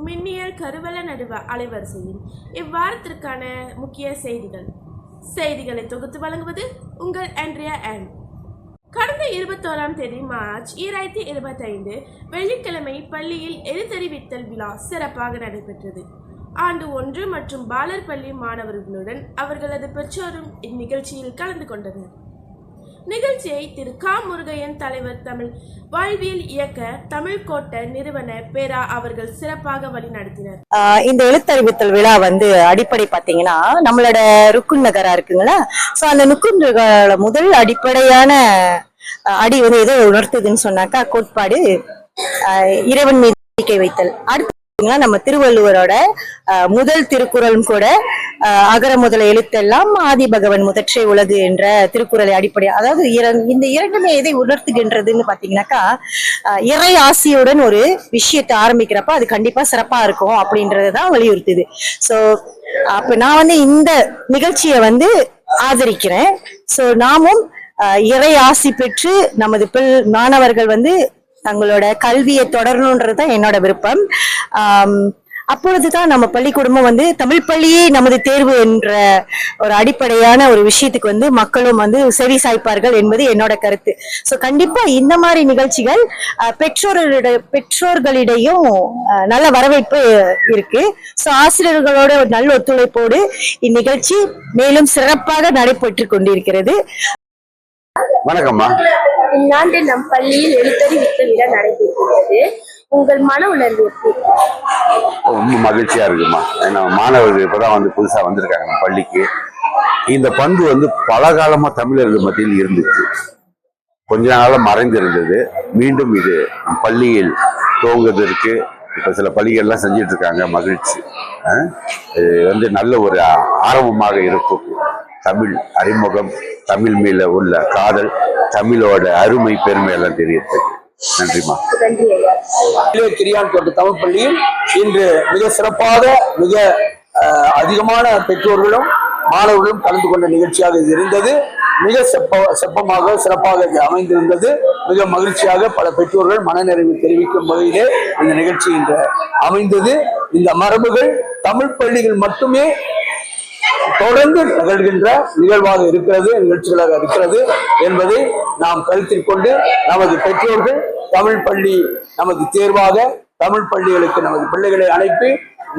மின்னியல் கருவல நடுவ அலைவரிசையின் இவ்வாரத்திற்கான முக்கிய செய்திகளை தொகுத்து வழங்குவது உங்கள் ஆண்ட்ரியா ஆன். கடந்த 21ஆம் தேதி மார்ச் 2025 வெள்ளிக்கிழமை பள்ளியில் எழுத்தறிவித்தல் விழா சிறப்பாக நடைபெற்றது. ஆண்டு 1 மற்றும் பாலர் பள்ளி மாணவர்களுடன் அவர்களது பெற்றோரும் இந்நிகழ்ச்சியில் கலந்து கொண்டனர். நிகழ்ச்சியை திரு கா முருகையன் தலைவர் தமிழ் வாழ்வியல் இயக்க தமிழ் கோட்ட நிறுவன பேரா அவர்கள் சிறப்பாக வழிநடத்தினர். இந்த எழுத்தறிவித்தல் விழா அடிப்படை பாத்தீங்கன்னா நம்மளோட ருக்குன் நகரா இருக்குங்களா. சோ அந்த ருக்குன் நகர முதல் அடிப்படையான அடி எதை உணர்த்துதுன்னு சொன்னாக்கா கோட்பாடு இறைவன் மீது நம்பிக்கை வைத்தல். அடுத்து நம்ம திருவள்ளுவரோட முதல் திருக்குறளும் கூட அகர முதல எழுத்தெல்லாம் ஆதி பகவன் முதற்றே உலகு என்ற திருக்குறளை அடிப்படை, அதாவது இந்த இரண்டுமே எதை உணர்த்துகின்றதுன்னு பாத்தீங்கன்னாக்கா இறை ஆசியுடன் ஒரு விஷயத்தை ஆரம்பிக்கிறப்ப அது கண்டிப்பா சிறப்பா இருக்கும் அப்படின்றதுதான் வலியுறுத்துது. சோ அப்ப நான் இந்த நிகழ்ச்சியை ஆதரிக்கிறேன். சோ நாமும் இறை ஆசி பெற்று நமது மாணவர்கள் தங்களோட கல்வியை தொடரணும்ன்றதுதான் என்னோட விருப்பம். அப்பொழுதுதான் நம்ம பள்ளிக்கூடமும் தமிழ் பள்ளியே நமது தேர்வு என்ற ஒரு அடிப்படையான ஒரு விஷயத்துக்கு மக்களும் செவி சாய்ப்பார்கள் என்பது என்னோட கருத்து. சோ கண்டிப்பா இந்த மாதிரி நிகழ்ச்சிகள் பெற்றோர்களிடையும் நல்ல வரவேற்பு இருக்கு. சோ ஆசிரியர்களோட ஒரு நல்ல ஒத்துழைப்போடு இந்நிகழ்ச்சி மேலும் சிறப்பாக நடைபெற்று கொண்டிருக்கிறது. வணக்கம்மா. இந்நாண்டு நம் பள்ளியில் எழுத்தறிவித்தல் விழா நடைபெறுகிறது. உங்கள் மன உணர்வு எப்படி? ரொம்ப மகிழ்ச்சியா இருக்குமா. ஏன்னா மாணவர்கள் இப்பதான் புதுசா வந்திருக்காங்க நம்ம பள்ளிக்கு. இந்த பண்பு பல காலமா தமிழர்கள் மத்தியில் இருந்துச்சு, கொஞ்ச நாளா மறைந்திருந்தது. மீண்டும் இது பள்ளியில் துவங்குவதற்கு இப்ப சில பள்ளிகள்லாம் செஞ்சிட்டு இருக்காங்க. மகிழ்ச்சி. இது நல்ல ஒரு ஆரம்பமாக இருக்கும். தமிழ் அறிமுகம், தமிழ் மேல உள்ள காதல், தமிழோட அருமை பெருமை எல்லாம் தெரியுது. நன்றிமா. கிரியான் கோட்டை தமிழ் பள்ளியில் இன்று மிக சிறப்பாக மிக அதிகமான பெற்றோர்களும் மாணவர்களும் கலந்து கொண்ட நிகழ்ச்சியாக இது இருந்தது. மிக சிறப்பாக அமைந்திருந்தது. மிக மகிழ்ச்சியாக பல பெற்றோர்கள் மனநிறைவு தெரிவிக்கும் வகையிலே இந்த நிகழ்ச்சி இன்று அமைந்தது. இந்த மரபுகள் தமிழ் பள்ளிகள் மட்டுமே தொடர்ந்து நிகழ்கின்ற நிகழ்வாக இருக்கிறது, நிகழ்ச்சிகளாக இருக்கிறது என்பதை நாம் கருத்தில் கொண்டு நமது பெற்றோர்கள் தமிழ் பள்ளி நமது தேர்வாக தமிழ் பள்ளிகளுக்கு நமது பிள்ளைகளை அனுப்பி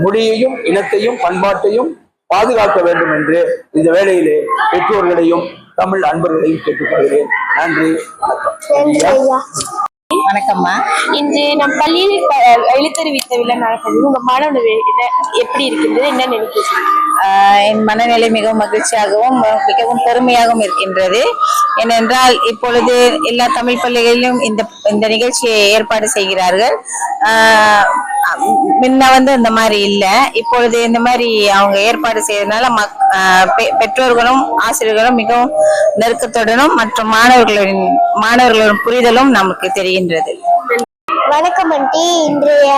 மொழியையும் இனத்தையும் பண்பாட்டையும் பாதுகாக்க வேண்டும் என்று இந்த வேளையிலே பெற்றோர்களையும் தமிழ் அன்பர்களையும் கேட்டுக்கொள்கிறேன். நன்றி, வணக்கம். வணக்கம்மா. இன்று நம் பள்ளியில் எழுத்தறிவித்த விழா நடக்கிறது. உங்க மனநிலை எப்படி இருக்கின்றது, என்ன நினைக்கிறீங்க? என் மனநிலை மிகவும் மகிழ்ச்சியாகவும் மிகவும் பெருமையாகவும் இருக்கின்றது. ஏனென்றால் இப்பொழுது எல்லா தமிழ் பள்ளிகளிலும் இந்த நிகழ்ச்சியை ஏற்பாடு செய்கிறார்கள். முன்ன இந்த மாதிரி இல்ல, இப்பொழுது இந்த மாதிரி அவங்க ஏற்பாடு செய்யறதுனால பெற்றோர்களும் ஆசிரியர்களும் மிகவும் நெருக்கத்துடனும் மற்றும் மாணவர்களின் புரிதலும் நமக்கு தெரிகின்றது. வணக்கம் ஆண்டி. இன்றைய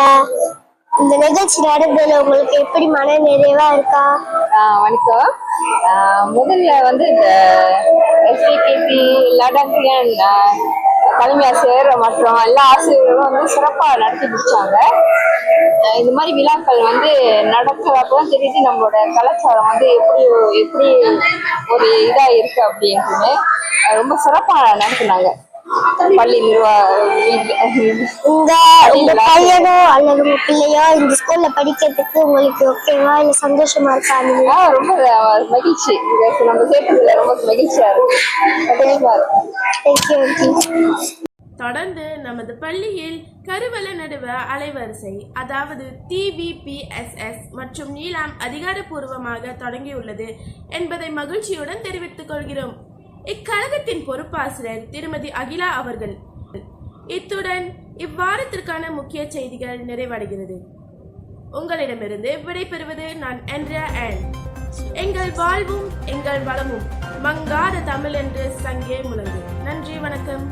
இந்த நிகழ்ச்சி நடந்ததுல உங்களுக்கு எப்படி மன நிறைவா இருக்கா? வணக்கம். முதல்ல இந்த எஸ்பிகேபி லடாக்கியன் தலைமை ஆசிரியர் மற்றும் எல்லா ஆசிரியர்களும் சிறப்பாக நடத்தி முடிச்சாங்க. இந்த மாதிரி விழாக்கள் நடக்கிறப்பதான் தெரியுது நம்மளோட கலாச்சாரம் எப்படி ஒரு இதா இருக்கு அப்படின்னு. ரொம்ப சிறப்பாக நடத்தினாங்க பள்ளி உங்க பையனோ அல்லது உங்க பிள்ளையோ இந்த ஸ்கூல்ல படிக்கிறதுக்கு உங்களுக்கு ஓகேவா இல்ல சந்தோஷமா இருக்கா? ரொம்ப மகிழ்ச்சி. நம்ம சேர்த்ததுல ரொம்ப மகிழ்ச்சியா இருக்கு. தொடர்ந்து நமது பள்ளியில் கருவல நடுவ அலைவரிசை, அதாவது TVPSS மற்றும் நீலாம் அதிகாரப்பூர்வமாக தொடங்கியுள்ளது என்பதை மகிழ்ச்சியுடன் தெரிவித்துக் கொள்கிறோம். இக்கழகத்தின் பொறுப்பாசிரியர் திருமதி அகிலா அவர்கள். இத்துடன் இவ்வாரத்திற்கான முக்கிய செய்திகள் நிறைவடைகிறது. உங்களிடமிருந்து விடைபெறுவது நான் ஆண்ட்ரியா ஆன். எங்கள் வாழ்வும் எங்கள் வளமும் மங்காத தமிழ் என்று சங்கே முழங்கு. நன்றி, வணக்கம்.